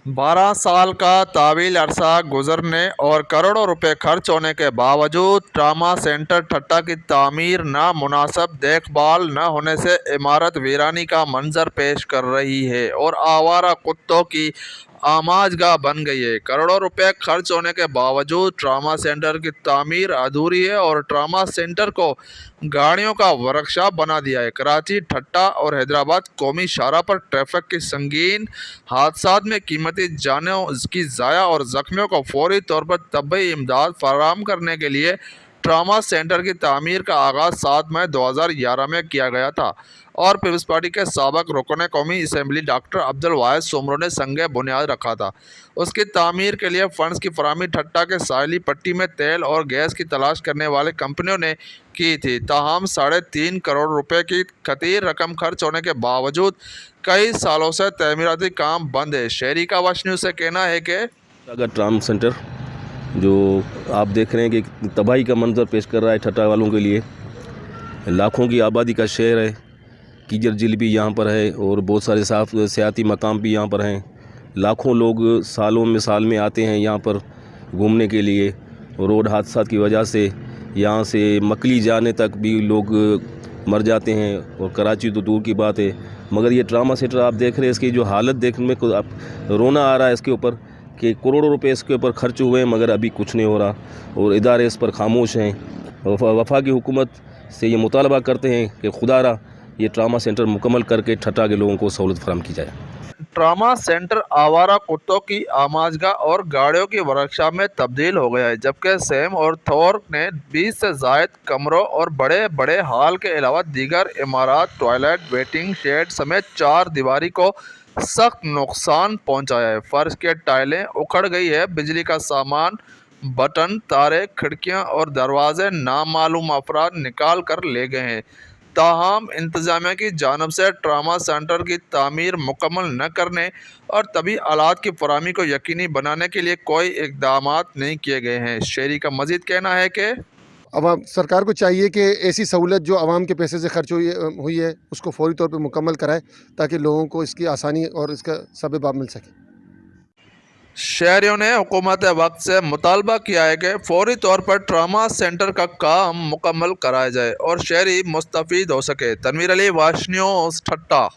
12 साल का तावील अरसा गुजरने और करोड़ों रुपए खर्च होने के बावजूद ट्रामा सेंटर ठट्टा की तामीर नामुनासिब देखभाल न होने से इमारत वीरानी का मंजर पेश कर रही है और आवारा कुत्तों की आमाजगाह बन गई है। करोड़ों रुपए खर्च होने के बावजूद ट्रामा सेंटर की तामीर अधूरी है और ट्रामा सेंटर को गाड़ियों का वर्कशॉप बना दिया है। कराची, ठट्टा और हैदराबाद कौमी शाहराह पर ट्रैफिक की संगीन हादसात में कीमती जानों की ज़ाया और ज़ख्मियों को फौरी तौर पर तबी इमदाद फराहम करने के लिए ट्रामा सेंटर की तामीर का आगाज़ 7 मई 2011 में किया गया था और पीपल्स पार्टी के साबिक रुकन कौमी असम्बली डॉक्टर अब्दुल वाहिद सोमरो ने संग बुनियाद रखा था। उसकी तामीर के लिए फ़ंड्स की फराहमी ठट्टा के साहिली पट्टी में तेल और गैस की तलाश करने वाले कंपनियों ने की थी। ताहम 3.5 करोड़ रुपए की खतीर रकम खर्च होने के बावजूद कई सालों से तमीराती काम बंद है। शहरी का वश न्यूज़ से कहना है कि अगर ट्राम सेंटर जो आप देख रहे हैं कि तबाही का मंजर पेश कर रहा है ठट्टा वालों के लिए। लाखों की आबादी का शहर है, कीजर झील भी यहाँ पर है और बहुत सारे साफ सियाती मकाम भी यहाँ पर हैं। लाखों लोग साल में आते हैं यहाँ पर घूमने के लिए। रोड हादसा की वजह से यहाँ से मकली जाने तक भी लोग मर जाते हैं और कराची तो दूर की बात है। मगर ये ट्रामा सेंटर आप देख रहे हैं, इसकी जो हालत देखने में आप रोना आ रहा है इसके ऊपर कि करोड़ों रुपए इसके ऊपर खर्च हुए हैं मगर अभी कुछ नहीं हो रहा और इदारे इस पर खामोश हैं। वफाकी हुकूमत से ये मुतालबा करते हैं कि खुदारा ये ट्रामा सेंटर मुकम्मल करके ठट्टा के लोगों को सहूलत फराहम की जाए। ट्रामा सेंटर आवारा कुत्तों की आमाजगाह और गाड़ियों की वर्कशॉप में तब्दील हो गया है, जबकि सैम और थोर ने 20 से ज़ायद कमरों और बड़े बड़े हॉल के अलावा दीगर इमारत, टॉयलेट, वेटिंग शेड समेत 4 दीवारी को सख्त नुकसान पहुंचाया है। फर्श के टाइलें उखड़ गई है, बिजली का सामान, बटन, तारे, खिड़कियां और दरवाजे नामालूम अफराद निकाल कर ले गए हैं। ताहम इंतजामिया की जानब से ट्रामा सेंटर की तामीर मुकम्मल न करने और तभी आलात की फराहमी को यकीनी बनाने के लिए कोई इकदाम नहीं किए गए हैं। शहरी का मजीद कहना है कि अब सरकार को चाहिए कि ऐसी सहूलत जो आवाम के पैसे से खर्च हुई है उसको फौरी तौर पर मुकम्मल कराए ताकि लोगों को इसकी आसानी और इसका सबब मिल सके। शहरियों ने हुकूमत वक्त से मुतालबा किया है कि फौरी तौर पर ट्रामा सेंटर का काम मुकम्मल कराया जाए और शहरी मुस्तफ़ीद हो सके। तनवीर अली, वाश न्यूज़, ठट्टा।